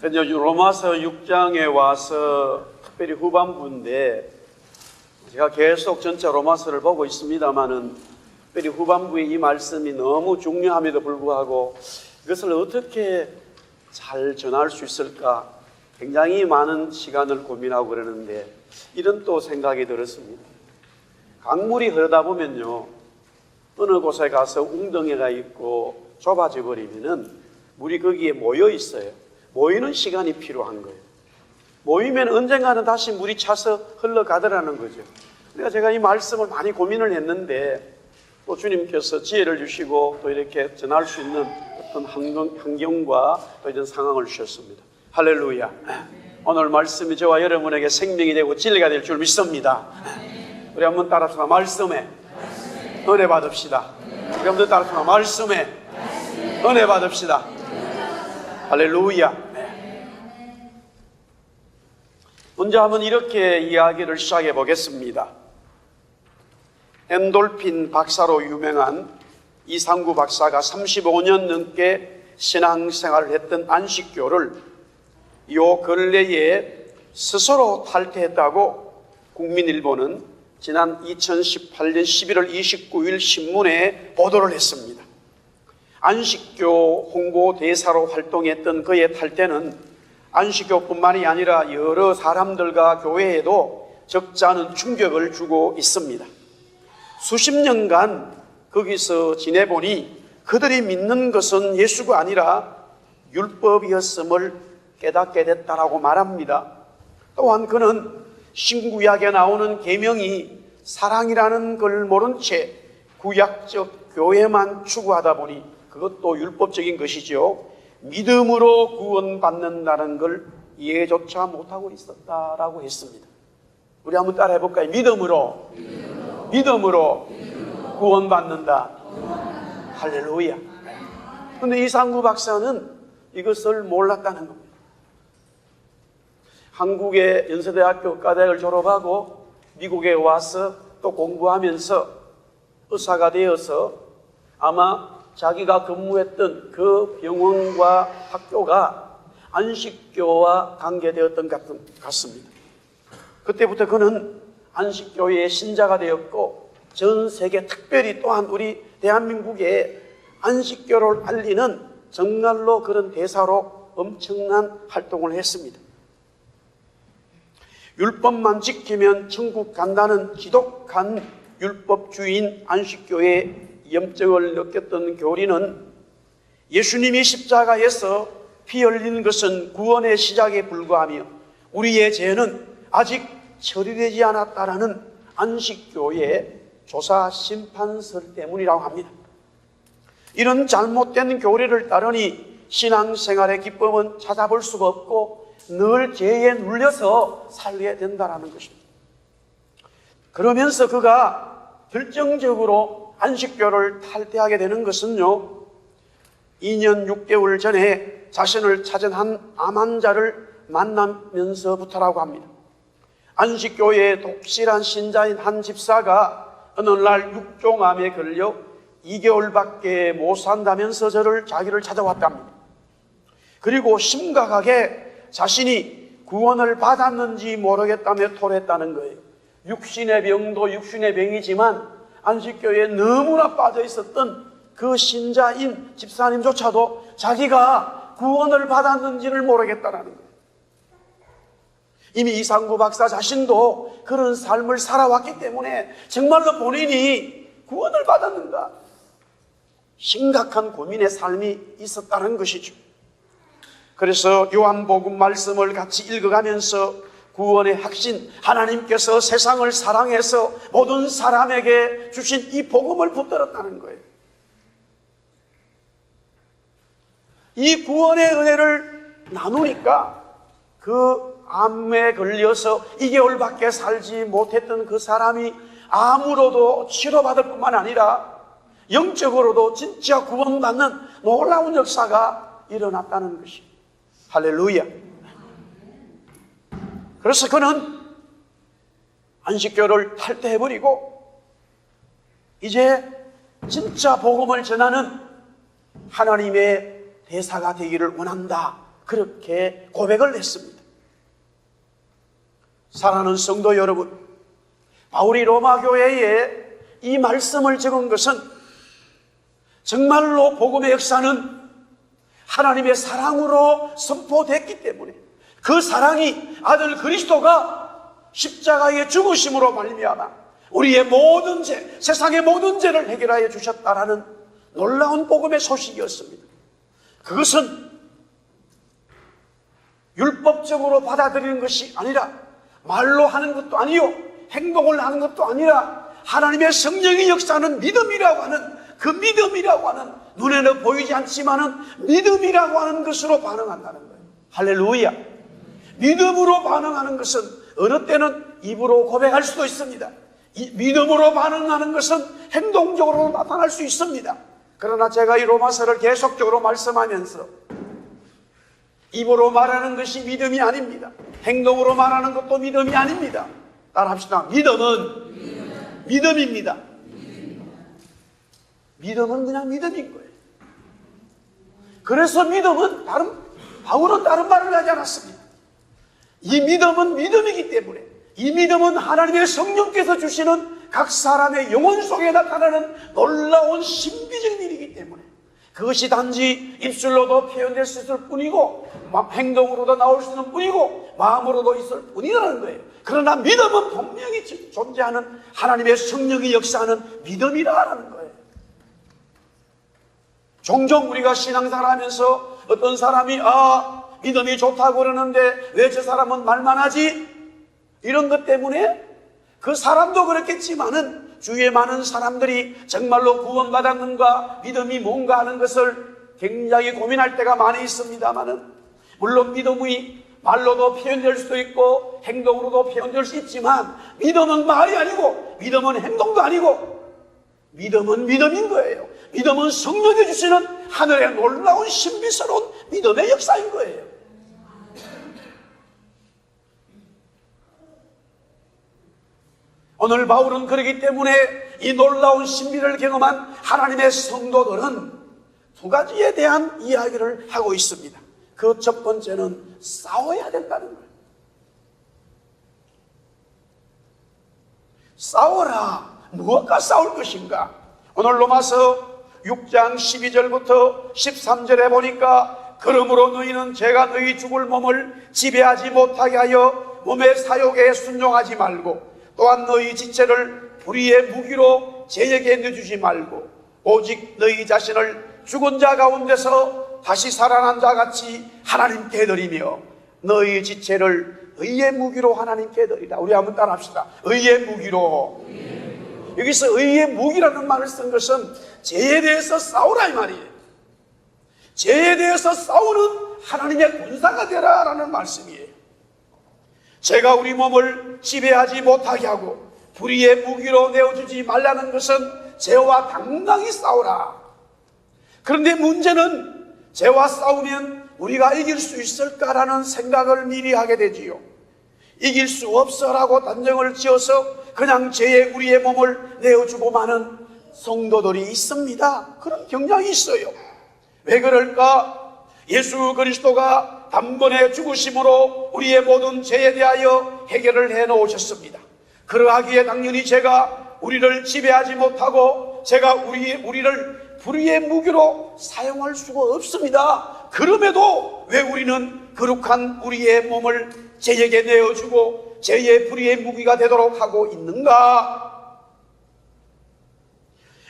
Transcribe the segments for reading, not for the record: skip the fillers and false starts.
이제 로마서 6장에 와서 특별히 후반부인데, 제가 계속 전체 로마서를 보고 있습니다만은 특별히 후반부에 이 말씀이 너무 중요함에도 불구하고 이것을 어떻게 잘 전할 수 있을까 굉장히 많은 시간을 고민하고 그러는데, 이런 또 생각이 들었습니다. 강물이 흐르다 보면요, 어느 곳에 가서 웅덩이가 있고 좁아져 버리면은 물이 거기에 모여 있어요. 모이는 시간이 필요한 거예요. 모이면 언젠가는 다시 물이 차서 흘러가더라는 거죠. 그러니까 제가 이 말씀을 많이 고민을 했는데, 또 주님께서 지혜를 주시고 또 이렇게 전할 수 있는 어떤 환경과 또 이런 상황을 주셨습니다. 할렐루야. 오늘 말씀이 저와 여러분에게 생명이 되고 진리가 될 줄 믿습니다. 우리 한번 따라서 말씀에 은혜 받읍시다. 우리 한번 따라서 말씀에 은혜 받읍시다. 할렐루야. 먼저 한번 이렇게 이야기를 시작해 보겠습니다. 엔돌핀 박사로 유명한 이상구 박사가 35년 넘게 신앙생활을 했던 안식교를 요 근래에 스스로 탈퇴했다고 국민일보는 지난 2018년 11월 29일 신문에 보도를 했습니다. 안식교 홍보대사로 활동했던 그의 탈퇴는 안식교뿐만이 아니라 여러 사람들과 교회에도 적지 않은 충격을 주고 있습니다. 수십 년간 거기서 지내보니 그들이 믿는 것은 예수가 아니라 율법이었음을 깨닫게 됐다라고 말합니다. 또한 그는 신구약에 나오는 계명이 사랑이라는 걸 모른 채 구약적 교회만 추구하다 보니 그것도 율법적인 것이죠. 믿음으로 구원받는다는 걸 이해조차 못하고 있었다라고 했습니다. 우리 한번 따라 해볼까요? 믿음으로 구원받는다. 할렐루야. 그런데 이상구 박사는 이것을 몰랐다는 겁니다. 한국의 연세대학교 의과대학을 졸업하고 미국에 와서 또 공부하면서 의사가 되어서 아마 자기가 근무했던 그 병원과 학교가 안식교와 관계되었던 것 같습니다. 그때부터 그는 안식교의 신자가 되었고 전 세계, 특별히 또한 우리 대한민국에 안식교를 알리는 정말로 그런 대사로 엄청난 활동을 했습니다. 율법만 지키면 천국 간다는 지독한 율법주의인 안식교의 염증을 느꼈던 교리는 예수님이 십자가에서 피 흘린 것은 구원의 시작에 불과하며 우리의 죄는 아직 처리되지 않았다라는 안식교의 조사 심판설 때문이라고 합니다. 이런 잘못된 교리를 따르니 신앙생활의 기쁨은 찾아볼 수가 없고 늘 죄에 눌려서 살게 된다는 것입니다. 그러면서 그가 결정적으로 안식교를 탈퇴하게 되는 것은요, 2년 6개월 전에 자신을 찾은 한 암 환자를 만나면서부터라고 합니다. 안식교의 독실한 신자인 한 집사가 어느 날 육종암에 걸려 2개월밖에 못 산다면서 자기를 찾아왔답니다. 그리고 심각하게 자신이 구원을 받았는지 모르겠다며 토했다는 거예요. 육신의 병도 육신의 병이지만 안식교에 너무나 빠져 있었던 그 신자인 집사님조차도 자기가 구원을 받았는지를 모르겠다는 거예요. 이미 이상구 박사 자신도 그런 삶을 살아왔기 때문에 정말로 본인이 구원을 받았는가 심각한 고민의 삶이 있었다는 것이죠. 그래서 요한복음 말씀을 같이 읽어가면서 구원의 확신, 하나님께서 세상을 사랑해서 모든 사람에게 주신 이 복음을 붙들었다는 거예요. 이 구원의 은혜를 나누니까 그 암에 걸려서 2개월밖에 살지 못했던 그 사람이 암으로도 치료받을 뿐만 아니라 영적으로도 진짜 구원받는 놀라운 역사가 일어났다는 것이 할렐루야. 그래서 그는 안식교를 탈퇴해버리고 이제 진짜 복음을 전하는 하나님의 대사가 되기를 원한다, 그렇게 고백을 했습니다. 사랑하는 성도 여러분, 바울이 로마 교회에 이 말씀을 적은 것은 정말로 복음의 역사는 하나님의 사랑으로 선포됐기 때문에 그 사랑이 아들 그리스도가 십자가의 죽으심으로 말미암아 우리의 모든 죄, 세상의 모든 죄를 해결하여 주셨다라는 놀라운 복음의 소식이었습니다. 그것은 율법적으로 받아들이는 것이 아니라 말로 하는 것도 아니요 행동을 하는 것도 아니라 하나님의 성령의 역사는 믿음이라고 하는 그 믿음이라고 하는 눈에는 보이지 않지만은 믿음이라고 하는 것으로 반응한다는 거예요. 할렐루야. 믿음으로 반응하는 것은 어느 때는 입으로 고백할 수도 있습니다. 믿음으로 반응하는 것은 행동적으로 나타날 수 있습니다. 그러나 제가 이 로마서를 계속적으로 말씀하면서 입으로 말하는 것이 믿음이 아닙니다. 행동으로 말하는 것도 믿음이 아닙니다. 따라합시다. 믿음은 믿음입니다. 믿음은 그냥 믿음인 거예요. 그래서 믿음은 바울은 다른 말을 하지 않았습니다. 이 믿음은 믿음이기 때문에 이 믿음은 하나님의 성령께서 주시는 각 사람의 영혼 속에 나타나는 놀라운 신비적인 일이기 때문에 그것이 단지 입술로도 표현될 수 있을 뿐이고 행동으로도 나올 수 있는 뿐이고 마음으로도 있을 뿐이라는 거예요. 그러나 믿음은 분명히 존재하는 하나님의 성령이 역사하는 믿음이라는 거예요. 종종 우리가 신앙생활 하면서 어떤 사람이 믿음이 좋다고 그러는데 왜 저 사람은 말만 하지? 이런 것 때문에 그 사람도 그렇겠지만은 주위에 많은 사람들이 정말로 구원받았는가 믿음이 뭔가 하는 것을 굉장히 고민할 때가 많이 있습니다만은 물론 믿음이 말로도 표현될 수도 있고 행동으로도 표현될 수 있지만 믿음은 말이 아니고 믿음은 행동도 아니고 믿음은 믿음인 거예요. 믿음은 성령이 주시는 하늘의 놀라운 신비스러운 믿음의 역사인 거예요. 오늘 바울은 그렇기 때문에 이 놀라운 신비를 경험한 하나님의 성도들은 두 가지에 대한 이야기를 하고 있습니다. 그 첫 번째는 싸워야 된다는 거예요. 싸워라. 무엇과 싸울 것인가? 오늘 로마서 6장 12절부터 13절에 보니까 그러므로 너희는 제가 너희 죽을 몸을 지배하지 못하게 하여 몸의 사욕에 순종하지 말고 또한 너희 지체를 불의의 무기로 죄에게 내주지 말고 오직 너희 자신을 죽은 자 가운데서 다시 살아난 자 같이 하나님께 드리며 너희 지체를 의의 무기로 하나님께 드리라. 우리 한번 따라합시다. 의의 무기로. 여기서 의의 무기라는 말을 쓴 것은 죄에 대해서 싸우라 이 말이에요. 죄에 대해서 싸우는 하나님의 군사가 되라라는 말씀이에요. 죄가 우리 몸을 지배하지 못하게 하고 불의의 무기로 내어주지 말라는 것은 죄와 당당히 싸우라. 그런데 문제는 죄와 싸우면 우리가 이길 수 있을까라는 생각을 미리 하게 되지요. 이길 수 없어라고 단정을 지어서 그냥 죄에 우리의 몸을 내어주고 마는 성도들이 있습니다. 그런 경향이 있어요. 왜 그럴까? 예수 그리스도가 단번에 죽으심으로 우리의 모든 죄에 대하여 해결을 해놓으셨습니다. 그러하기에 당연히 죄가 우리를 지배하지 못하고 죄가 우리를 불의의 무기로 사용할 수가 없습니다. 그럼에도 왜 우리는 거룩한 우리의 몸을 죄에게 내어주고 죄의 불의의 무기가 되도록 하고 있는가?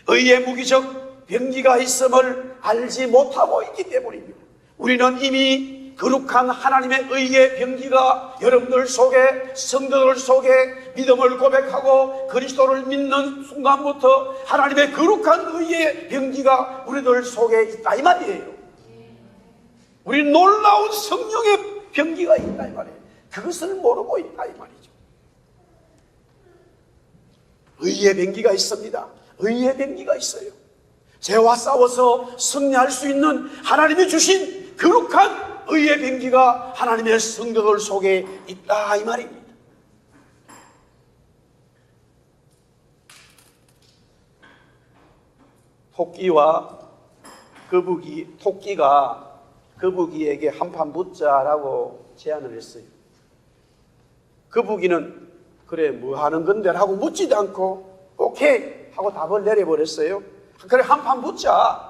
의의 무기적 병기가 있음을 알지 못하고 있기 때문입니다. 우리는 이미 거룩한 하나님의 의의 병기가 여러분들 속에, 성도들 속에 믿음을 고백하고 그리스도를 믿는 순간부터 하나님의 거룩한 의의 병기가 우리들 속에 있다 이 말이에요. 우리 놀라운 성령의 병기가 있다 이 말이에요. 그것을 모르고 있다 이 말이죠. 의의 병기가 있습니다. 의의 병기가 있어요. 죄와 싸워서 승리할 수 있는 하나님이 주신 거룩한 의의 병기가 하나님의 성도들 속에 있다 이 말입니다. 토끼와 거북이, 토끼가 거북이에게 한판 붙자라고 제안을 했어요. 거북이는 그래 뭐 하는 건데 하고 묻지도 않고 오케이 하고 답을 내려버렸어요. 그래 한판 붙자.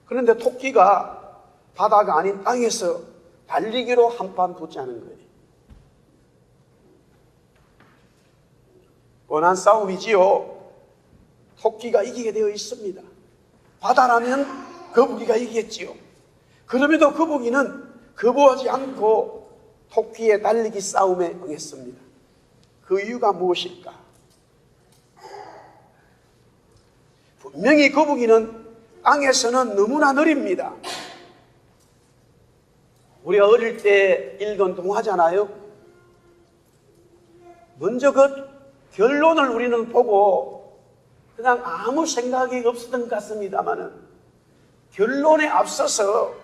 그런데 토끼가 바다가 아닌 땅에서 달리기로 한판 붙자는 거예요. 뻔한 싸움이지요. 토끼가 이기게 되어 있습니다. 바다라면 거북이가 이기겠지요. 그럼에도 거북이는 거부하지 않고 토끼의 달리기 싸움에 응했습니다. 그 이유가 무엇일까? 분명히 거북이는 땅에서는 너무나 느립니다. 우리가 어릴 때 읽은 동화잖아요. 먼저 그 결론을 우리는 보고 그냥 아무 생각이 없었던 것 같습니다만은 결론에 앞서서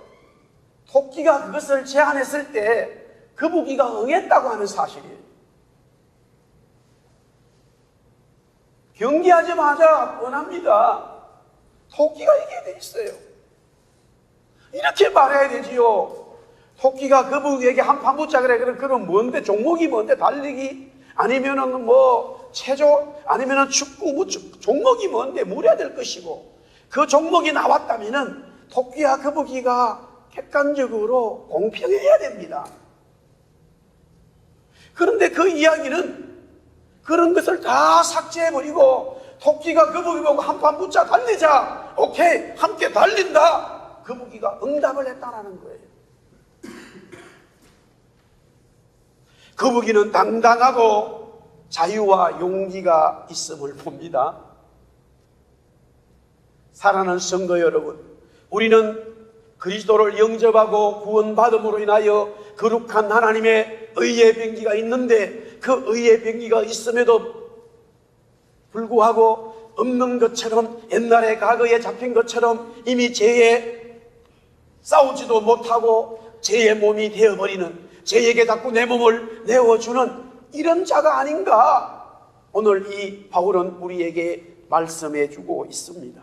토끼가 그것을 제안했을 때 거북이가 응했다고 하는 사실이에요. 경기하자마자 뻔합니다. 토끼가 이기게 돼 있어요. 이렇게 말해야 되지요. 토끼가 거북이에게 한판 붙자 그래. 그럼 뭔데? 종목이 뭔데? 달리기? 아니면은 뭐 체조? 아니면은 축구? 뭐 종목이 뭔데? 물어야 될 것이고. 그 종목이 나왔다면은 토끼와 거북이가 객관적으로 공평해야 됩니다. 그런데 그 이야기는 그런 것을 다 삭제해버리고 토끼가 거북이 보고 한판 붙자 달리자. 오케이 함께 달린다. 거북이가 응답을 했다라는 거예요. 거북이는 당당하고 자유와 용기가 있음을 봅니다. 사랑하는 성도 여러분, 우리는 그리스도를 영접하고 구원받음으로 인하여 거룩한 하나님의 의의 병기가 있는데 그 의의 병기가 있음에도 불구하고 없는 것처럼 옛날에 과거에 잡힌 것처럼 이미 죄에 싸우지도 못하고 죄의 몸이 되어버리는 죄에게 자꾸 내 몸을 내어주는 이런 자가 아닌가 오늘 이 바울은 우리에게 말씀해 주고 있습니다.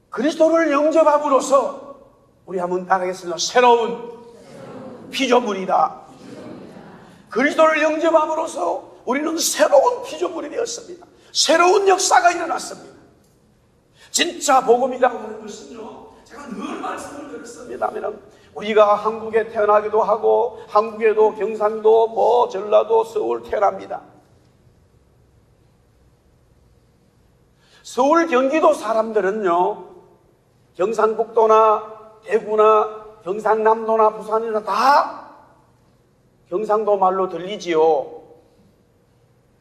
그리스도를 영접함으로써 우리 한번 따라하겠습니다. 새로운 피조물이다. 그리스도를 영접함으로써 우리는 새로운 피조물이 되었습니다. 새로운 역사가 일어났습니다. 진짜 복음이라고 하는 것은요, 제가 늘 말씀을 드렸습니다면 우리가 한국에 태어나기도 하고 한국에도 경상도 뭐 전라도 서울 태어납니다. 서울 경기도 사람들은요 경상북도나 대구나 경상남도나 부산이나 다 경상도 말로 들리지요.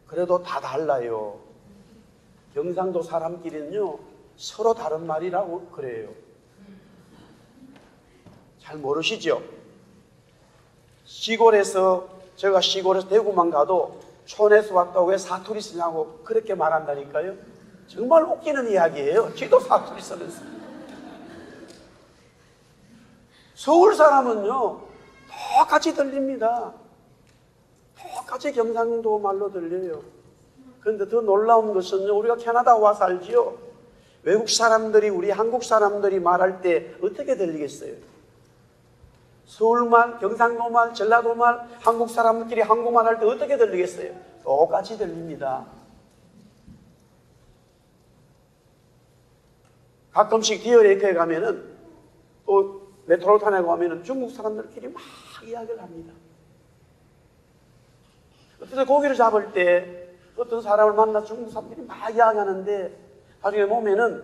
그래도 다 달라요. 경상도 사람끼리는요 서로 다른 말이라고 그래요. 잘 모르시죠? 시골에서 제가 시골에서 대구만 가도 촌에서 왔다고 왜 사투리 쓰냐고 그렇게 말한다니까요. 정말 웃기는 이야기예요. 지도 사투리 쓰면서. 서울 사람은요 똑같이 들립니다. 똑같이 경상도 말로 들려요. 그런데 더 놀라운 것은요, 우리가 캐나다 와 살지요. 외국 사람들이 우리 한국 사람들이 말할 때 어떻게 들리겠어요? 서울말, 경상도말, 전라도말, 한국 사람들끼리 한국말 할 때 어떻게 들리겠어요? 똑같이 들립니다. 가끔씩 디어레이크에 가면은 또 메트로탄에 가면은 중국 사람들끼리 막 이야기를 합니다. 어떤 고기를 잡을 때 어떤 사람을 만나 중국 사람들이 막 이야기하는데 나중에 보면은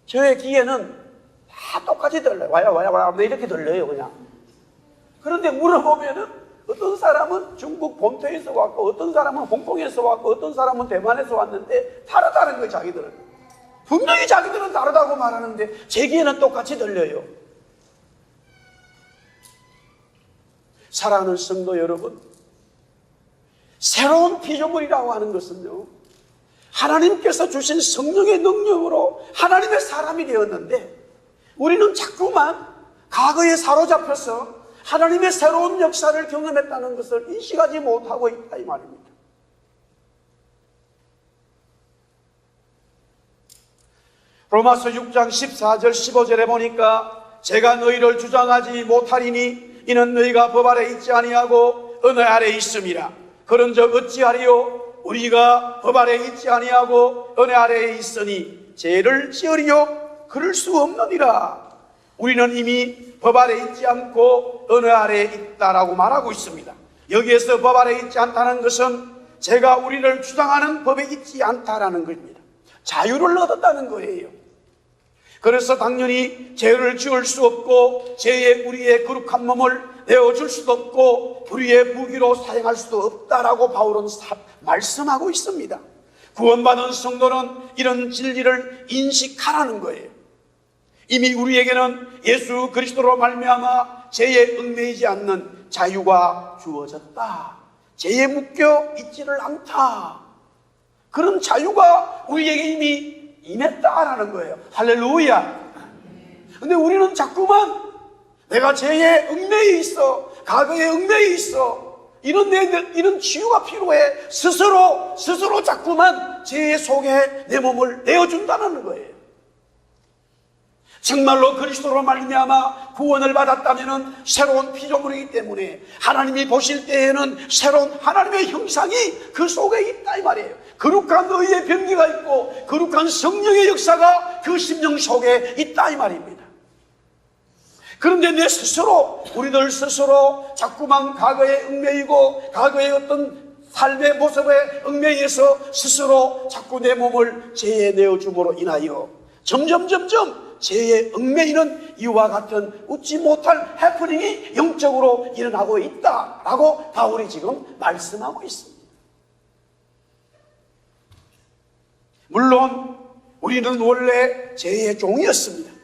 저의 귀에는 다 똑같이 들려요. 와야 이렇게 들려요 그냥. 그런데 물어보면은 어떤 사람은 중국 본토에서 왔고 어떤 사람은 홍콩에서 왔고 어떤 사람은 대만에서 왔는데 다르다는 거예요. 자기들은 분명히 자기들은 다르다고 말하는데 제 귀에는 똑같이 들려요. 사랑하는 성도 여러분, 새로운 피조물이라고 하는 것은요 하나님께서 주신 성령의 능력으로 하나님의 사람이 되었는데 우리는 자꾸만 과거에 사로잡혀서 하나님의 새로운 역사를 경험했다는 것을 인식하지 못하고 있다 이 말입니다. 로마서 6장 14절 15절에 보니까 제가 너희를 주장하지 못하리니 이는 너희가 법 아래 있지 아니하고 은혜 아래 있음이라. 그런즉 어찌하리요? 우리가 법 아래 있지 아니하고 은혜 아래에 있으니 죄를 지으리요? 그럴 수 없느니라. 우리는 이미 법 아래 있지 않고 은혜 아래에 있다라고 말하고 있습니다. 여기에서 법 아래 있지 않다는 것은 제가 우리를 주장하는 법에 있지 않다라는 겁니다. 자유를 얻었다는 거예요. 그래서 당연히 죄를 지을 수 없고 죄에 우리의 거룩한 몸을 내어줄 수도 없고 우리의 무기로 사용할 수도 없다라고 바울은 말씀하고 있습니다. 구원받은 성도는 이런 진리를 인식하라는 거예요. 이미 우리에게는 예수 그리스도로 말미암아 죄에 얽매이지 않는 자유가 주어졌다. 죄에 묶여 있지를 않다. 그런 자유가 우리에게 이미 임했다라는 거예요. 할렐루야. 근데 우리는 자꾸만 내가 죄에 얽매여 있어, 과거에 얽매여 있어, 이런 치유가 필요해. 스스로 자꾸만 죄 속에 내 몸을 내어준다는 거예요. 정말로 그리스도로 말미암아 구원을 받았다면 새로운 피조물이기 때문에 하나님이 보실 때에는 새로운 하나님의 형상이 그 속에 있다 이 말이에요. 거룩한 의의 병기가 있고 거룩한 성령의 역사가 그 심령 속에 있다 이 말입니다. 그런데 우리들 스스로 자꾸만 과거에 얽매이고 과거의 어떤 삶의 모습에 얽매여서 스스로 자꾸 내 몸을 죄에 내어줌으로 인하여 점점 죄에 얽매이는 이와 같은 웃지 못할 해프닝이 영적으로 일어나고 있다라고 바울이 지금 말씀하고 있습니다. 물론 우리는 원래 죄의 종이었습니다.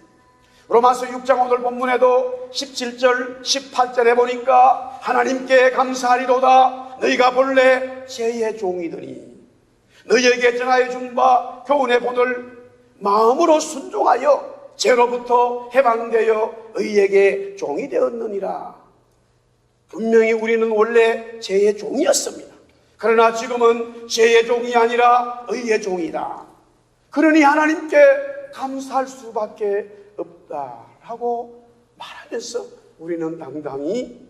로마서 6장 오늘 본문에도 17절 18절에 보니까 하나님께 감사하리로다. 너희가 본래 죄의 종이더니 너희에게 전하여 준 바 교훈의 본을 마음으로 순종하여 죄로부터 해방되어 의에게 종이 되었느니라. 분명히 우리는 원래 죄의 종이었습니다. 그러나 지금은 죄의 종이 아니라 의의 종이다. 그러니 하나님께 감사할 수밖에 없다라고 말하면서 우리는 당당히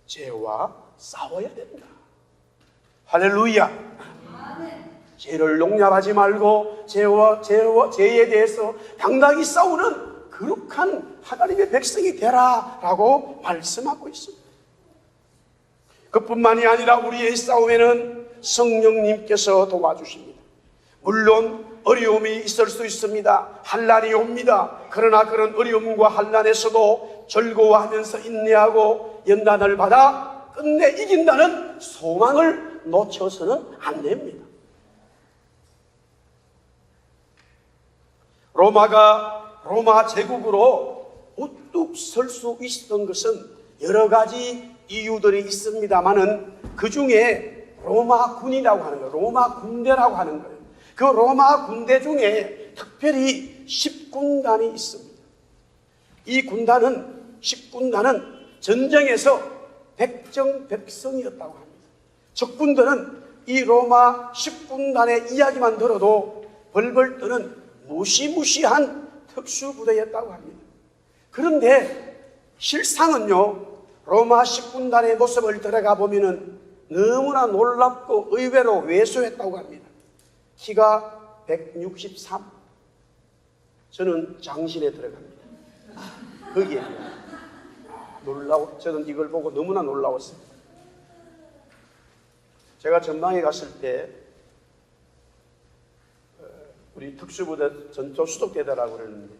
죄와 싸워야 된다. 할렐루야. 죄를 용납하지 말고 죄에 대해서 당당히 싸우는 거룩한 하나님의 백성이 되라라고 말씀하고 있습니다. 그뿐만이 아니라 우리의 싸움에는 성령님께서 도와주십니다. 물론 어려움이 있을 수 있습니다. 환난이 옵니다. 그러나 그런 어려움과 환난에서도 즐거워하면서 인내하고 연단을 받아 끝내 이긴다는 소망을 놓쳐서는 안 됩니다. 로마 제국으로 우뚝 설 수 있었던 것은 여러 가지 이유들이 있습니다만은 그 중에 로마 군이라고 하는 거예요. 로마 군대라고 하는 거예요. 그 로마 군대 중에 특별히 10군단이 있습니다. 이 군단은 10군단은 전쟁에서 백정백성이었다고 합니다. 적군들은 이 로마 10군단의 이야기만 들어도 벌벌 떠는 무시무시한 특수부대였다고 합니다. 그런데 실상은요, 로마 10군단의 모습을 들어가 보면은 너무나 놀랍고 의외로 왜소했다고 합니다. 키가 163. 저는 장신에 들어갑니다. 거기에. 저는 이걸 보고 너무나 놀라웠습니다. 제가 전방에 갔을 때 우리 특수부대 전초 수독대대라고 그러는데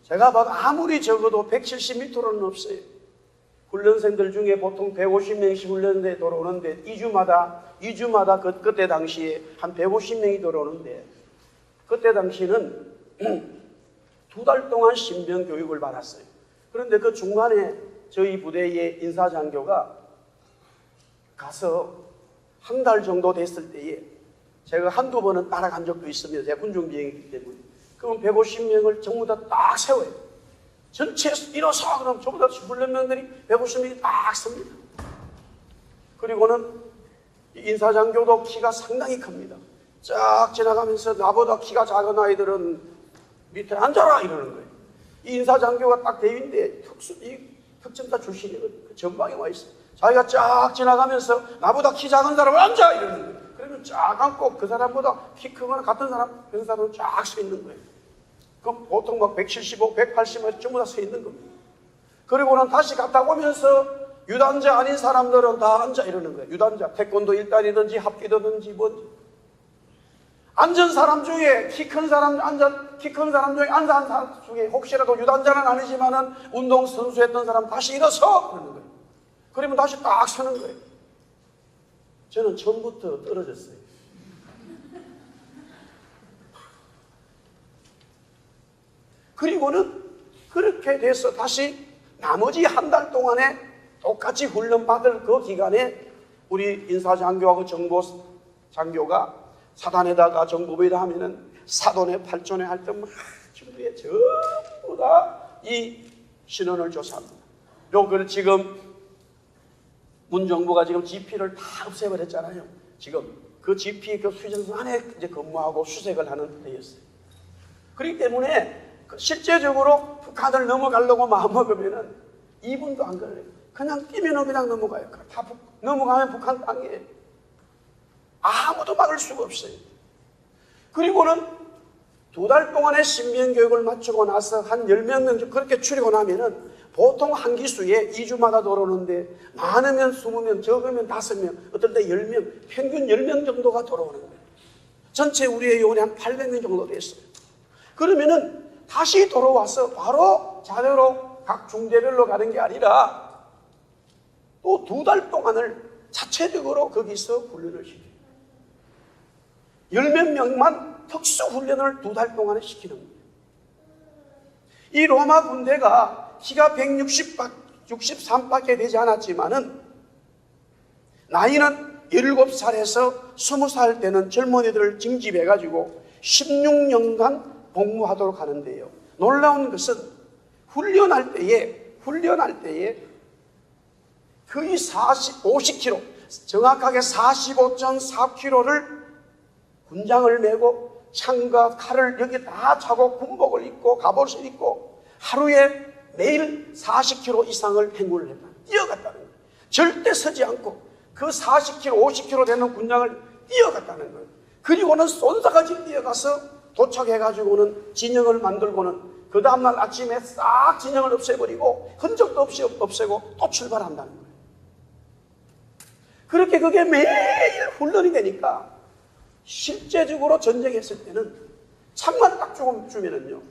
제가 봐도 아무리 적어도 170m는 없어요. 훈련생들 중에 보통 150명씩 훈련대에 들어오는데 2주마다 그때 당시에 한 150명이 들어오는데 그때 당시는 2달 동안 신병 교육을 받았어요. 그런데 그 중간에 저희 부대의 인사장교가 가서 한 달 정도 됐을 때에 제가 한두 번은 따라간 적도 있습니다. 제가 군중비행이기 때문에. 그럼 150명을 전부 다 딱 세워요. 전체 일어서 그럼 전부 다 훈련병들이 150명이 딱 섭니다. 그리고는 인사장교도 키가 상당히 큽니다. 쫙 지나가면서 나보다 키가 작은 아이들은 밑에 앉아라 이러는 거예요. 이 인사장교가 딱 대위인데 이 특전사 출신이거든요. 그 전방에 와 있어요. 자기가 쫙 지나가면서 나보다 키 작은 사람을 앉아 이러는 거예요. 그러면 쫙 앉고 그 사람보다 키 크거나 같은 사람, 그 사람은 쫙 서 있는 거예요. 그럼 보통 막 175, 180만 전부 다 서 있는 겁니다. 그리고는 다시 갔다 오면서 유단자 아닌 사람들은 다 앉아 이러는 거예요. 유단자, 태권도 1단이든지 합기도든지 뭔지. 앉은 사람 중에 키 큰 사람 중에 앉은 사람 중에 혹시라도 유단자는 아니지만은 운동선수였던 사람 다시 일어서 그러는 거예요. 그러면 다시 딱 서는 거예요. 저는 처음부터 떨어졌어요. 그리고는 그렇게 돼서 다시 나머지 한 달 동안에 똑같이 훈련받을 그 기간에 우리 인사장교하고 정보장교가 사단에다가 정보부에다 하면은 사돈에 팔촌에 할 때 막 준비에 전부 다 이 신원을 조사합니다. 요걸 지금 문정부가 지금 GP를 다 없애버렸잖아요. 지금 그 GP 그 휴전선 안에 이제 근무하고 수색을 하는 데였어요. 그렇기 때문에 실제적으로 북한을 넘어가려고 마음먹으면은 2분도 안 걸려요. 그냥 뛰면은 그냥 넘어가요. 다 넘어가면 북한 땅이에요. 아무도 막을 수가 없어요. 그리고는 2달 동안의 신변교육을 마치고 나서 한 10명 그렇게 추리고 나면은 보통 한 기수에 2주마다 들어오는데 많으면 20명, 적으면 5명, 어떨 때 10명, 평균 10명 정도가 들어오는 거예요. 전체 우리의 요원이 한 800명 정도 됐어요. 그러면은 다시 돌아와서 바로 자대로 각 중대별로 가는 게 아니라 또 2달 동안을 자체적으로 거기서 훈련을 시켜요. 10몇 명만 특수훈련을 2달 동안에 시키는 거예요. 이 로마 군대가 키가 163밖에 되지 않았지만은 나이는 17살에서 20살 되는 젊은이들을 징집해가지고 16년간 복무하도록 하는데요. 놀라운 것은 훈련할 때에 거의 50km, 정확하게 45.4km를 군장을 메고 창과 칼을 여기 다 차고 군복을 입고 갑옷을 입고 하루에 매일 40km 이상을 행군을 했다. 뛰어갔다는 거예요. 절대 서지 않고 그 40km, 50km 되는 군장을 뛰어갔다는 거예요. 그리고는 쏜사같이 뛰어가서 도착해가지고는 진영을 만들고는 그 다음날 아침에 싹 진영을 없애버리고 흔적도 없이 없애고 또 출발한다는 거예요. 그렇게 그게 매일 훈련이 되니까 실제적으로 전쟁했을 때는 창만 딱 주면은요,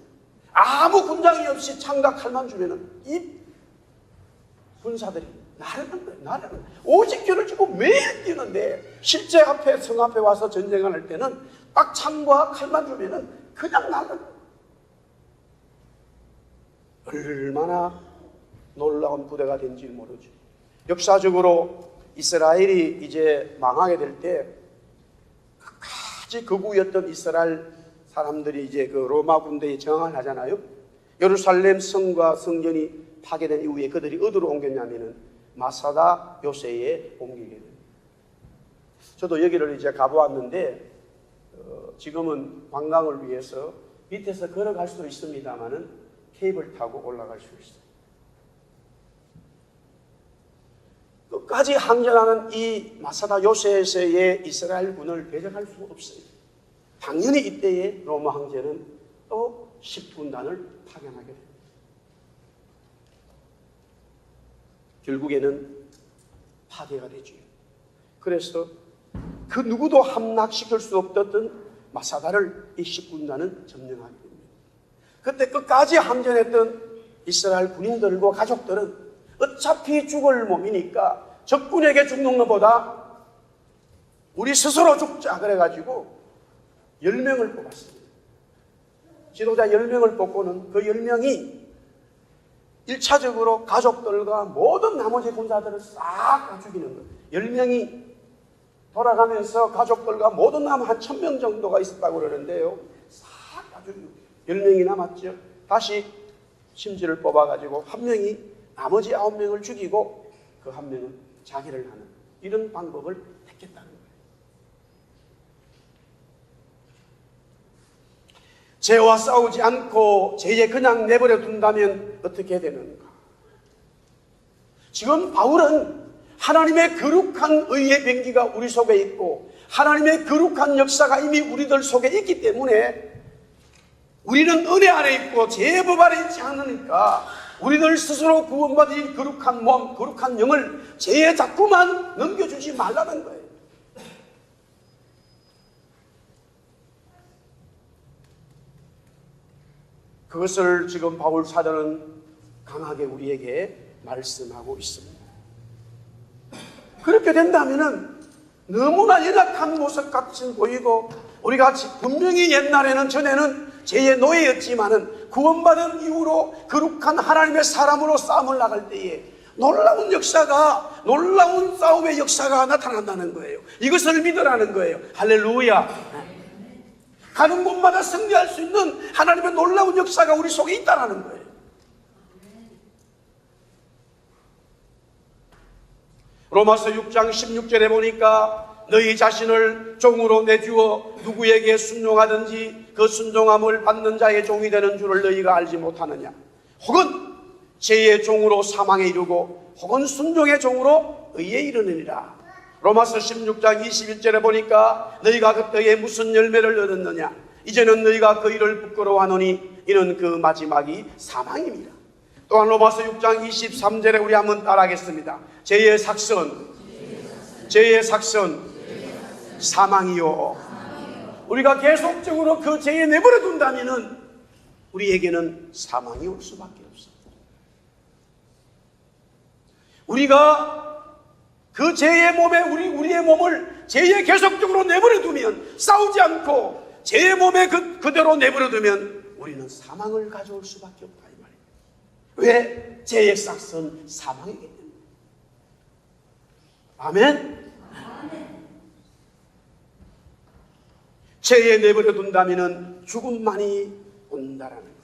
아무 군장이 없이 창과 칼만 주면은 이 군사들이 나르는 거예요. 나르는 거예요. 50km를 지고 매일 뛰는데 실제 앞에 성 앞에 와서 전쟁을 할 때는 딱 창과 칼만 주면은 그냥 나르는 거예요. 얼마나 놀라운 부대가 된지 모르죠. 역사적으로 이스라엘이 이제 망하게 될 때 끝까지 극우였던 이스라엘 사람들이 이제 그 로마 군대에 저항을 하잖아요. 예루살렘 성과 성전이 파괴된 이후에 그들이 어디로 옮겼냐면은 마사다 요새에 옮기게 됩니다. 저도 여기를 이제 가보았는데 지금은 관광을 위해서 밑에서 걸어갈 수도 있습니다만은 케이블 타고 올라갈 수 있어요. 끝까지 항전하는 이 마사다 요새에서의 이스라엘군을 배제할 수가 없어요. 당연히 이때의 로마 황제는 또 10군단을 파견하게 됩니다. 결국에는 파괴가 되죠. 그래서 그 누구도 함락시킬 수 없었던 마사다를 이 10군단은 점령하게 됩니다. 그때 끝까지 항전했던 이스라엘 군인들과 가족들은 어차피 죽을 몸이니까 적군에게 죽는 것보다 우리 스스로 죽자 그래가지고 10명을 뽑았습니다. 지도자 10명을 뽑고는 그 10명이 1차적으로 가족들과 모든 나머지 군사들을 싹 다 죽이는 거예요. 10명이 돌아가면서 가족들과 모든 남 한 1000명 정도가 있었다고 그러는데요. 싹 다 죽이고 10명이 남았죠. 다시 심지를 뽑아가지고 한 명이 나머지 9명을 죽이고 그 한 명은 자기를 하는 이런 방법을 택했다는 거예요. 죄와 싸우지 않고 죄에 그냥 내버려 둔다면 어떻게 되는가? 지금 바울은 하나님의 거룩한 의의 병기가 우리 속에 있고 하나님의 거룩한 역사가 이미 우리들 속에 있기 때문에 우리는 은혜 안에 있고 죄의 법 아래 있지 않으니까 우리들 스스로 구원받은 거룩한 몸, 거룩한 영을 죄에 자꾸만 넘겨주지 말라는 거예요. 그것을 지금 바울 사도는 강하게 우리에게 말씀하고 있습니다. 그렇게 된다면은 너무나 연약한 모습 같이 보이고 우리가 분명히 옛날에는 전에는 죄의 노예였지만은 구원받은 이후로 거룩한 하나님의 사람으로 싸움을 나갈 때에 놀라운 역사가, 놀라운 싸움의 역사가 나타난다는 거예요. 이것을 믿으라는 거예요. 할렐루야. 가는 곳마다 승리할 수 있는 하나님의 놀라운 역사가 우리 속에 있다는 거예요. 로마서 6장 16절에 보니까 너희 자신을 종으로 내주어 누구에게 순종하든지 그 순종함을 받는 자의 종이 되는 줄을 너희가 알지 못하느냐. 혹은 죄의 종으로 사망에 이르고 혹은 순종의 종으로 의에 이르느니라. 로마서 16장 21절에 보니까 너희가 그때에 무슨 열매를 얻었느냐. 이제는 너희가 그 일을 부끄러워하노니 이는 그 마지막이 사망입니다. 또한 로마서 6장 23절에 우리 한번 따라하겠습니다. 죄의 삭선 사망이요. 우리가 계속적으로 그 죄에 내버려 둔다면은 우리에게는 사망이 올 수밖에 없습니다. 우리가 그 죄의 몸에 우리의 몸을 죄에 계속적으로 내버려 두면, 싸우지 않고 죄의 몸에 그대로 내버려 두면 우리는 사망을 가져올 수밖에 없다 이 말이에요. 왜? 죄의 삭선 사망이기 때문에. 아멘. 죄에 내버려 둔다면 죽음만이 온다라는 거예요.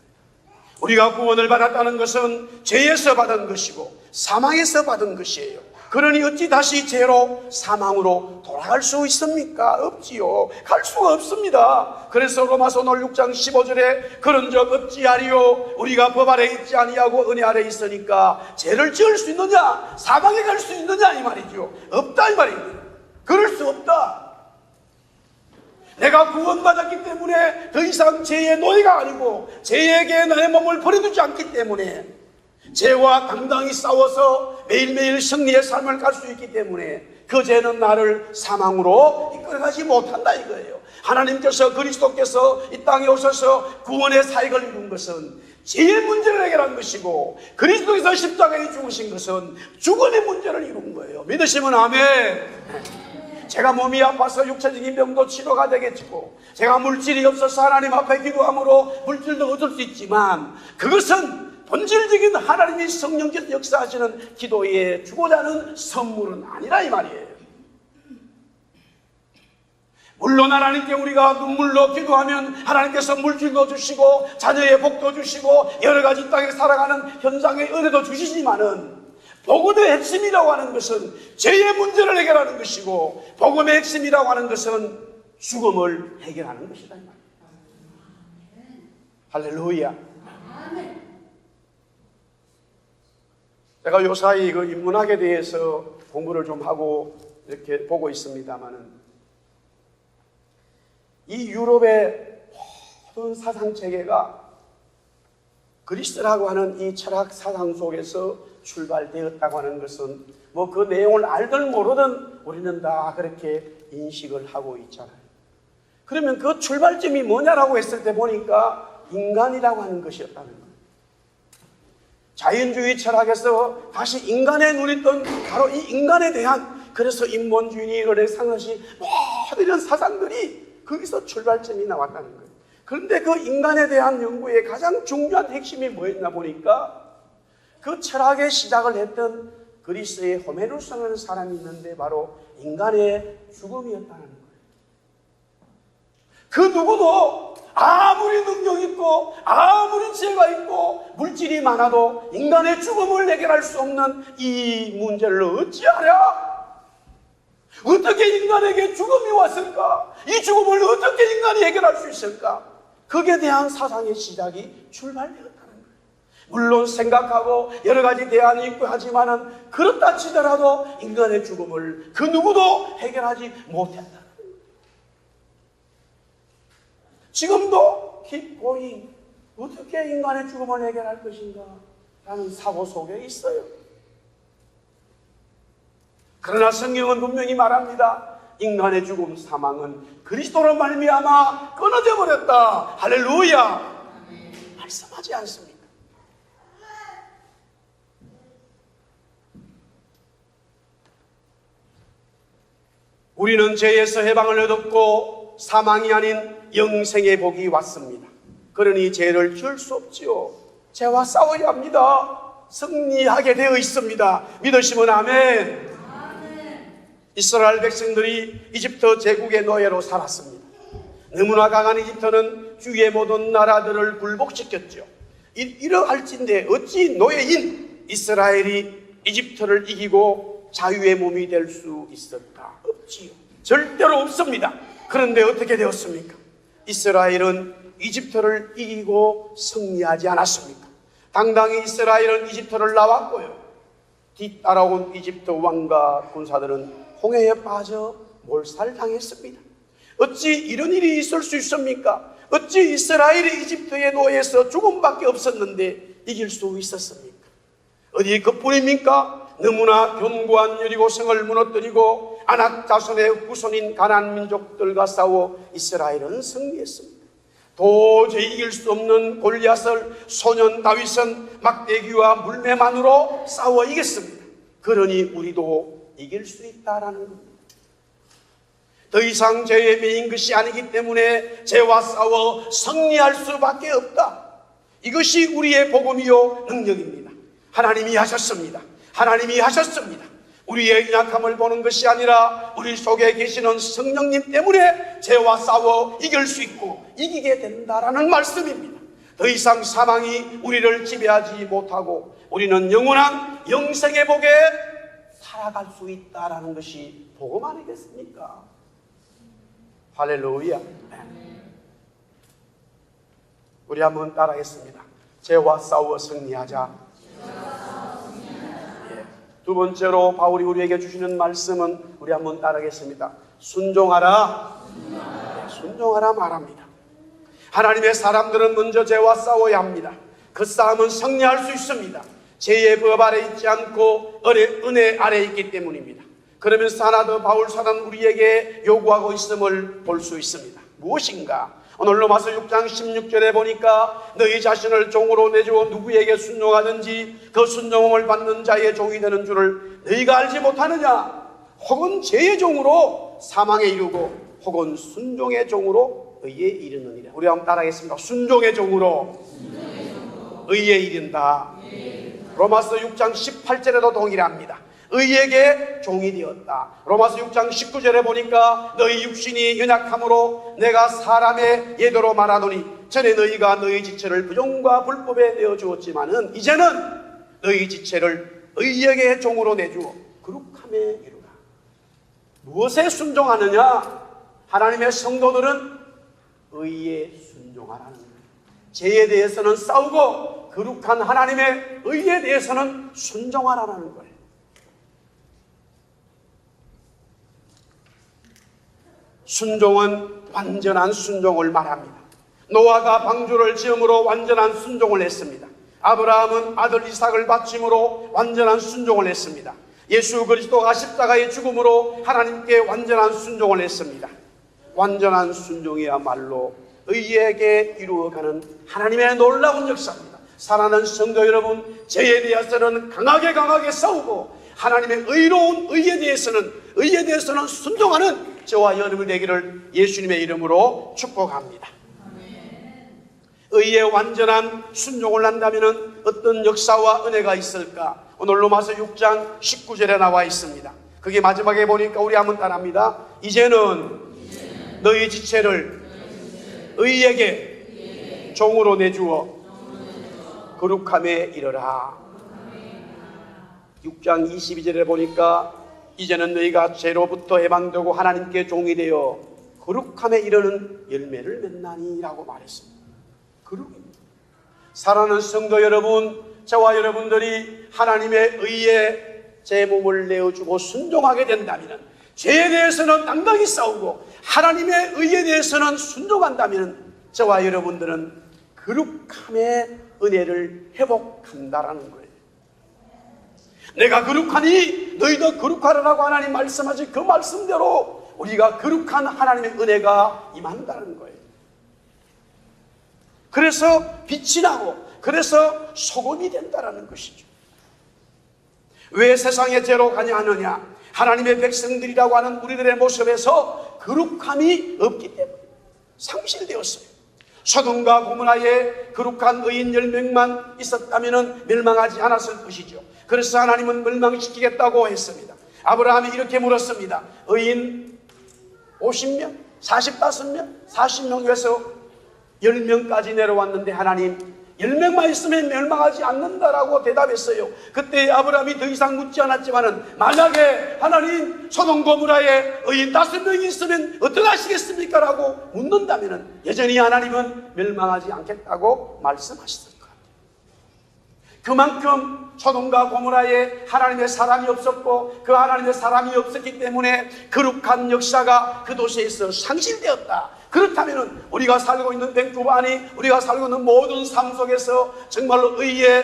우리가 구원을 받았다는 것은 죄에서 받은 것이고 사망에서 받은 것이에요. 그러니 어찌 다시 죄로 사망으로 돌아갈 수 있습니까? 없지요. 갈 수가 없습니다. 그래서 로마서 6장 15절에 그런 적 없지하리요. 우리가 법 아래 있지 아니하고 은혜 아래 있으니까 죄를 지을 수 있느냐? 사망에 갈 수 있느냐? 이 말이죠. 없다 이 말입니다. 그럴 수 없다. 내가 구원받았기 때문에 더 이상 죄의 노예가 아니고 죄에게 내 몸을 버려두지 않기 때문에 죄와 당당히 싸워서 매일매일 승리의 삶을 갈 수 있기 때문에 그 죄는 나를 사망으로 이끌어가지 못한다 이거예요. 하나님께서 그리스도께서 이 땅에 오셔서 구원의 사역을 이룬 것은 죄의 문제를 해결한 것이고 그리스도께서 십자가에 죽으신 것은 죽음의 문제를 이룬 거예요. 믿으시면 아멘. 제가 몸이 아파서 육체적인 병도 치료가 되겠고 제가 물질이 없어서 하나님 앞에 기도함으로 물질도 얻을 수 있지만 그것은 본질적인 하나님이 성령께서 역사하시는 기도에 주고자 하는 선물은 아니라 이 말이에요. 물론 하나님께 우리가 눈물로 기도하면 하나님께서 물질도 주시고 자녀의 복도 주시고 여러 가지 땅에 살아가는 현장의 은혜도 주시지만은 복음의 핵심이라고 하는 것은 죄의 문제를 해결하는 것이고 복음의 핵심이라고 하는 것은 죽음을 해결하는 것이다 이 말이에요. 할렐루야. 제가 요사이 그 인문학에 대해서 공부를 좀 하고 이렇게 보고 있습니다만은 이 유럽의 모든 사상 체계가 그리스라고 하는 이 철학 사상 속에서 출발되었다고 하는 것은 뭐 그 내용을 알든 모르든 우리는 다 그렇게 인식을 하고 있잖아요. 그러면 그 출발점이 뭐냐라고 했을 때 보니까 인간이라고 하는 것이었다는 거예요. 자연주의 철학에서 다시 인간의 눈이 뜬 바로 이 인간에 대한, 그래서 인본주의, 르네상스 모든 이런 사상들이 거기서 출발점이 나왔다는 거예요. 그런데 그 인간에 대한 연구의 가장 중요한 핵심이 뭐였나 보니까 그 철학의 시작을 했던 그리스의 호메루스라는 사람이 있는데 바로 인간의 죽음이었다는 거예요. 그 누구도 아무리 능력 있고 아무리 죄가 있고 물질이 많아도 인간의 죽음을 해결할 수 없는 이 문제를 어찌하랴? 어떻게 인간에게 죽음이 왔을까? 이 죽음을 어떻게 인간이 해결할 수 있을까? 거기에 대한 사상의 시작이 출발되었다는 거예요. 물론 생각하고 여러 가지 대안이 있고 하지만은 그렇다 치더라도 인간의 죽음을 그 누구도 해결하지 못했다는 거예요. 지금도 keep going. 어떻게 인간의 죽음을 해결할 것인가 라는 사고 속에 있어요. 그러나 성경은 분명히 말합니다. 인간의 죽음, 사망은 그리스도로 말미암아 끊어져 버렸다. 할렐루야. 말씀하지 않습니까? 우리는 죄에서 해방을 얻었고 사망이 아닌 영생의 복이 왔습니다. 그러니 죄를 지을 수 없지요. 죄와 싸워야 합니다. 승리하게 되어 있습니다. 믿으시면 아멘. 이스라엘 백성들이 이집트 제국의 노예로 살았습니다. 너무나 강한 이집트는 주위의 모든 나라들을 굴복시켰죠. 이러할진데 어찌 노예인 이스라엘이 이집트를 이기고 자유의 몸이 될 수 있을까? 없지요. 절대로 없습니다. 그런데 어떻게 되었습니까? 이스라엘은 이집트를 이기고 승리하지 않았습니까? 당당히 이스라엘은 이집트를 나왔고요. 뒤따라온 이집트 왕과 군사들은 홍해에 빠져 몰살당했습니다. 어찌 이런 일이 있을 수 있습니까? 어찌 이스라엘이 이집트의 노예에서 죽음밖에 없었는데 이길 수 있었습니까? 어디 그뿐입니까? 너무나 견고한 여리고성을 무너뜨리고 아낙 자손의 후손인 가나안 민족들과 싸워 이스라엘은 승리했습니다. 도저히 이길 수 없는 골리앗을 소년 다윗은 막대기와 물매만으로 싸워 이겼습니다. 그러니 우리도 이길 수 있다라는 겁니다. 더 이상 죄에 매인 것이 아니기 때문에 죄와 싸워 승리할 수밖에 없다. 이것이 우리의 복음이요 능력입니다. 하나님이 하셨습니다. 하나님이 하셨습니다. 우리의 연약함을 보는 것이 아니라 우리 속에 계시는 성령님 때문에 죄와 싸워 이길 수 있고 이기게 된다라는 말씀입니다. 더 이상 사망이 우리를 지배하지 못하고 우리는 영원한 영생의 복에 살아갈 수 있다라는 것이 복음 아니겠습니까? 할렐루야. 우리 한번 따라하겠습니다. 죄와 싸워 승리하자. 두 번째로 바울이 우리에게 주시는 말씀은 우리 한번 따라하겠습니다. 순종하라. 순종하라 말합니다. 하나님의 사람들은 먼저 죄와 싸워야 합니다. 그 싸움은 승리할 수 있습니다. 죄의 법 아래 있지 않고 은혜 아래 있기 때문입니다. 그러면서 하나 더 바울 사도는 우리에게 요구하고 있음을 볼 수 있습니다. 무엇인가? 오늘 로마서 6장 16절에 보니까 너희 자신을 종으로 내주어 누구에게 순종하든지 그 순종을 받는 자의 종이 되는 줄을 너희가 알지 못하느냐? 혹은 죄의 종으로 사망에 이르고 혹은 순종의 종으로 의에 이르느니라. 우리 한번 따라하겠습니다. 순종의 종으로 의에 이른다. 로마서 6장 18절에도 동일합니다. 의에게 종이 되었다. 로마서 6장 19절에 보니까 너희 육신이 연약함으로 내가 사람의 예도로 말하노니 전에 너희가 너희 지체를 부정과 불법에 내어주었지만은 이제는 너희 지체를 의에게 종으로 내주어 거룩함에 이르라. 무엇에 순종하느냐? 하나님의 성도들은 의에 순종하라는 거예요. 죄에 대해서는 싸우고 거룩한 하나님의 의에 대해서는 순종하라는 거예요. 순종은 완전한 순종을 말합니다. 노아가 방주를 지음으로 완전한 순종을 했습니다. 아브라함은 아들 이삭을 바침으로 완전한 순종을 했습니다. 예수 그리스도가 십자가의 죽음으로 하나님께 완전한 순종을 했습니다. 완전한 순종이야말로 의에게 이루어가는 하나님의 놀라운 역사입니다. 사랑하는 성도 여러분, 죄에 대해서는 강하게 싸우고 하나님의 의로운 의에 대해서는 순종하는 저와 여러분이 되기를 예수님의 이름으로 축복합니다. 의에 완전한 순종을 한다면 어떤 역사와 은혜가 있을까? 오늘 로마서 6장 19절에 나와 있습니다. 그게 마지막에 보니까 우리 한번 따라합니다. 이제는 너희 지체를 의에게 종으로 내주어 거룩함에 이르라. 6장 22절에 보니까 이제는 너희가 죄로부터 해방되고 하나님께 종이 되어 거룩함에 이르는 열매를 맺나니 라고 말했습니다. 거룩입니다. 사랑하는 성도 여러분, 저와 여러분들이 하나님의 의에 제 몸을 내어주고 순종하게 된다면, 죄에 대해서는 당당히 싸우고 하나님의 의에 대해서는 순종한다면 저와 여러분들은 거룩함의 은혜를 회복한다라는 거예요. 내가 거룩하니 너희도 거룩하라고 하나님 말씀하신 그 말씀대로 우리가 거룩한 하나님의 은혜가 임한다는 거예요. 그래서 빛이 나고, 그래서 소금이 된다는 것이죠. 왜 세상의 죄로 가냐 하느냐? 하나님의 백성들이라고 하는 우리들의 모습에서 거룩함이 없기 때문에 상실되었어요. 소돔과 고모라에 거룩한 의인 10명만 있었다면 멸망하지 않았을 것이죠. 그래서 하나님은 멸망시키겠다고 했습니다. 아브라함이 이렇게 물었습니다. 의인 50명, 45명, 40명에서 10명까지 내려왔는데 하나님 10명만 있으면 멸망하지 않는다라고 대답했어요. 그때 아브라함이 더 이상 묻지 않았지만은, 만약에 하나님 소돔 고모라에 의인 5명이 있으면 어떡하시겠습니까? 라고 묻는다면은 여전히 하나님은 멸망하지 않겠다고 말씀하셨을 것 같아요. 그만큼 소돔과 고모라에 하나님의 사람이 없었고, 그 하나님의 사람이 없었기 때문에 거룩한 역사가 그 도시에서 상실되었다. 그렇다면 우리가 살고 있는 밴쿠버니, 우리가 살고 있는 모든 삶 속에서 정말로 의의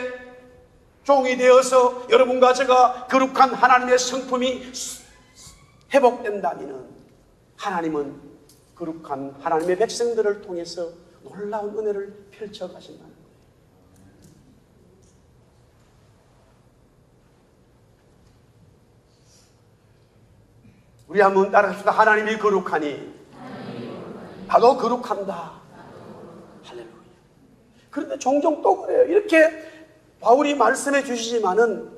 종이 되어서 여러분과 제가 거룩한 하나님의 성품이 회복된다면 하나님은 거룩한 하나님의 백성들을 통해서 놀라운 은혜를 펼쳐 가신다는 거예요. 우리 한번 따라합시다. 하나님이 거룩하니 나도 거룩한다. 할렐루야. 그런데 종종 또 그래요. 이렇게 바울이 말씀해 주시지만은,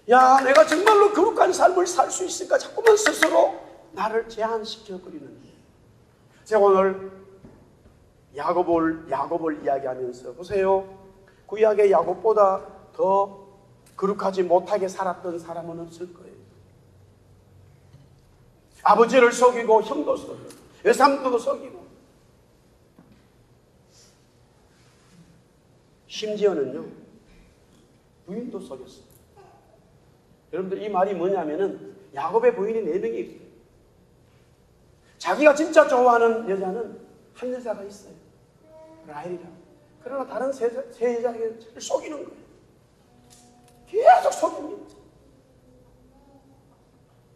야, 내가 정말로 거룩한 삶을 살 수 있을까? 자꾸만 스스로 나를 제한시켜 버리는데. 제가 오늘 야곱을 이야기하면서 보세요. 구약의 야곱보다 더 거룩하지 못하게 살았던 사람은 없을 거예요. 아버지를 속이고 형도 속이고 외삼촌도 속이고, 심지어는요 부인도 속였어요. 여러분들, 이 말이 뭐냐면은 야곱의 부인이 4명이 있어요. 자기가 진짜 좋아하는 여자는 한 여자가 있어요. 라헬이라고. 그러나 다른 세 여자에게 속이는 거예요. 계속 속입니다.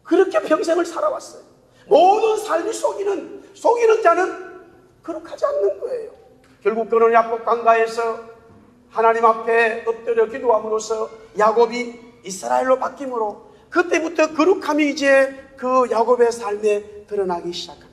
그렇게 평생을 살아왔어요. 모든 삶이 속이는 자는 거룩하지 않는 거예요. 결국 그는 야복 강가에서 하나님 앞에 엎드려 기도함으로써 야곱이 이스라엘로 바뀜으로 그때부터 거룩함이 이제 그 야곱의 삶에 드러나기 시작합니다.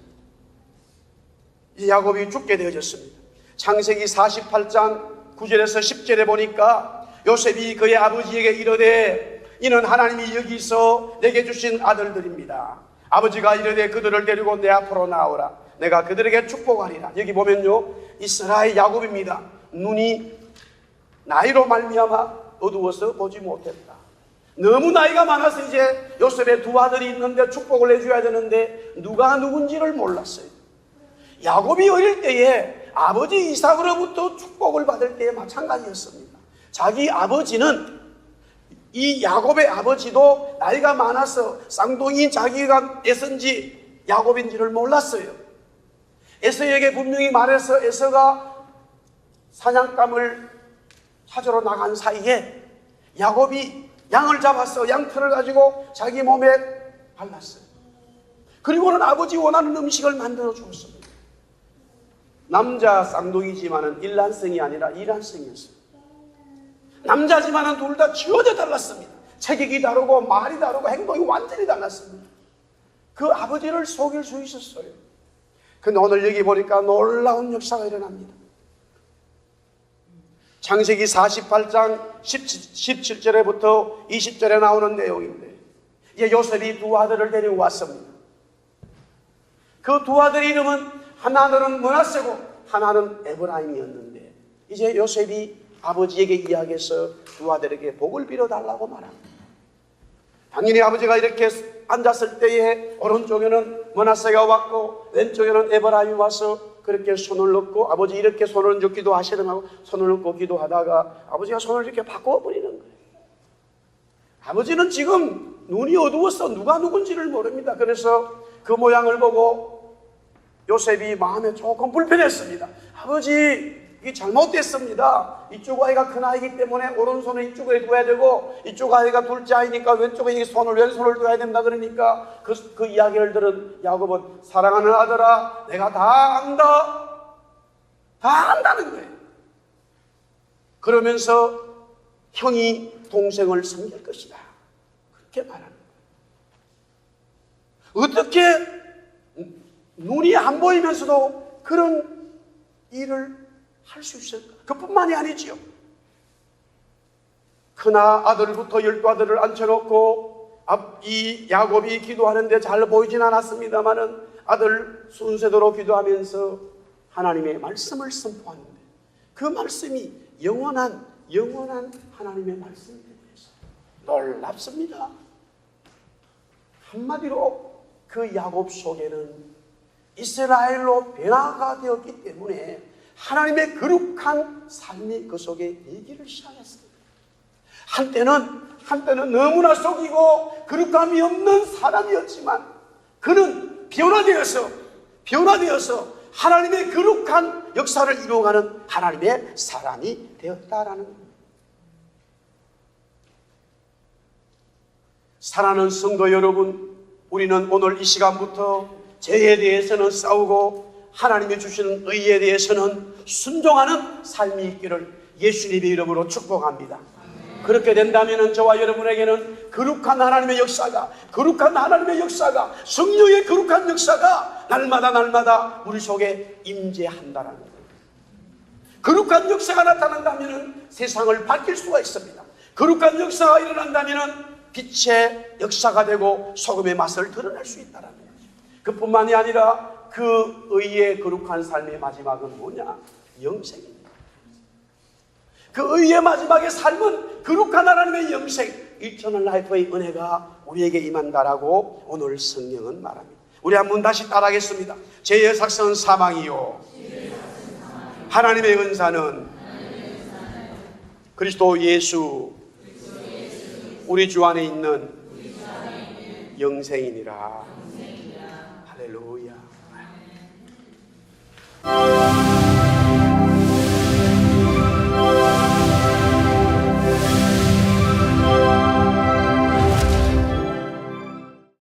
이제 야곱이 죽게 되어졌습니다. 창세기 48장 9절에서 10절에 보니까 요셉이 그의 아버지에게 이르되 이는 하나님이 여기서 내게 주신 아들들입니다. 아버지가 이르되 그들을 데리고 내 앞으로 나오라. 내가 그들에게 축복하리라. 여기 보면요, 이스라엘 야곱입니다. 눈이 나이로 말미암아 어두워서 보지 못했다. 너무 나이가 많아서 이제 요셉의 2 아들이 있는데 축복을 해줘야 되는데 누가 누군지를 몰랐어요. 야곱이 어릴 때에 아버지 이삭으로부터 축복을 받을 때에 마찬가지였습니다. 자기 아버지는, 이 야곱의 아버지도 나이가 많아서 쌍둥이인 자기가 에서인지 야곱인지를 몰랐어요. 에서에게 분명히 말해서 에서가 사냥감을 찾으러 나간 사이에 야곱이 양을 잡아서 양털을 가지고 자기 몸에 발랐어요. 그리고는 아버지 원하는 음식을 만들어 주었습니다. 남자 쌍둥이지만은 일란성이 아니라 이란성이었어요. 남자지만은 둘 다 지어져 달랐습니다. 체격이 다르고 말이 다르고 행동이 완전히 달랐습니다. 그 아버지를 속일 수 있었어요. 근데 오늘 여기 보니까 놀라운 역사가 일어납니다. 창세기 48장 17절에부터 20절에 나오는 내용인데, 이제 요셉이 2 아들을 데리고 왔습니다. 그 2 아들의 이름은 하나는 므낫세고 하나는 에브라임이었는데, 이제 요셉이 아버지에게 이야기해서 2 아들에게 복을 빌어달라고 말합니다. 당연히 아버지가 이렇게 앉았을 때에 오른쪽에는 므낫세가 왔고 왼쪽에는 에브라임이 와서 그렇게 손을 넣고 아버지 이렇게 손을 얹고 기도하시려고 손을 넣고 기도하다가 아버지가 손을 이렇게 바꿔버리는 거예요. 아버지는 지금 눈이 어두워서 누가 누군지를 모릅니다. 그래서 그 모양을 보고 요셉이 마음에 조금 불편했습니다. 아버지, 이게 잘못됐습니다. 이쪽 아이가 큰 아이기 때문에 오른손을 이쪽에 둬야 되고 이쪽 아이가 둘째 아이니까 왼쪽에 왼손을 둬야 된다. 그러니까 그 이야기를 들은 야곱은 사랑하는 아들아, 내가 다 안다. 다 안다는 거예요. 그러면서 형이 동생을 섬길 것이다. 그렇게 말하는 거예요. 어떻게 눈이 안 보이면서도 그런 일을 할 수 있을까? 그뿐만이 아니지요. 큰아들부터 12아들을 앉혀놓고 이 야곱이 기도하는데 잘 보이진 않았습니다마는 아들 순서대로 기도하면서 하나님의 말씀을 선포하는데 그 말씀이 영원한 하나님의 말씀이 되고 있어요. 놀랍습니다. 한마디로 그 야곱 속에는 이스라엘로 변화가 되었기 때문에 하나님의 거룩한 삶이 그 속에 있기를 시작했습니다. 한때는 너무나 속이고 거룩함이 없는 사람이었지만 그는 변화되어서 하나님의 거룩한 역사를 이루어가는 하나님의 사람이 되었다라는 겁니다. 사랑하는 성도 여러분, 우리는 오늘 이 시간부터 죄에 대해서는 싸우고 하나님이 주시는 의에 대해서는 순종하는 삶이 있기를 예수님의 이름으로 축복합니다. 그렇게 된다면 저와 여러분에게는 거룩한 하나님의 역사가 성령의 거룩한 역사가 날마다 우리 속에 임재한다라는 거예요. 거룩한 역사가 나타난다면 세상을 밝힐 수가 있습니다. 거룩한 역사가 일어난다면 빛의 역사가 되고 소금의 맛을 드러낼 수 있다는 거죠. 그뿐만이 아니라 그 의의 거룩한 삶의 마지막은 뭐냐? 영생입니다. 그 의의 마지막의 삶은 거룩한 하나님의 영생, 이터널 라이프의 은혜가 우리에게 임한다라고 오늘 성경은 말합니다. 우리 한번 다시 따라하겠습니다. 죄의 삭은 사망이요, 하나님의 은사는 그리스도 예수 우리 주 안에 있는 영생이니라. 할렐루야.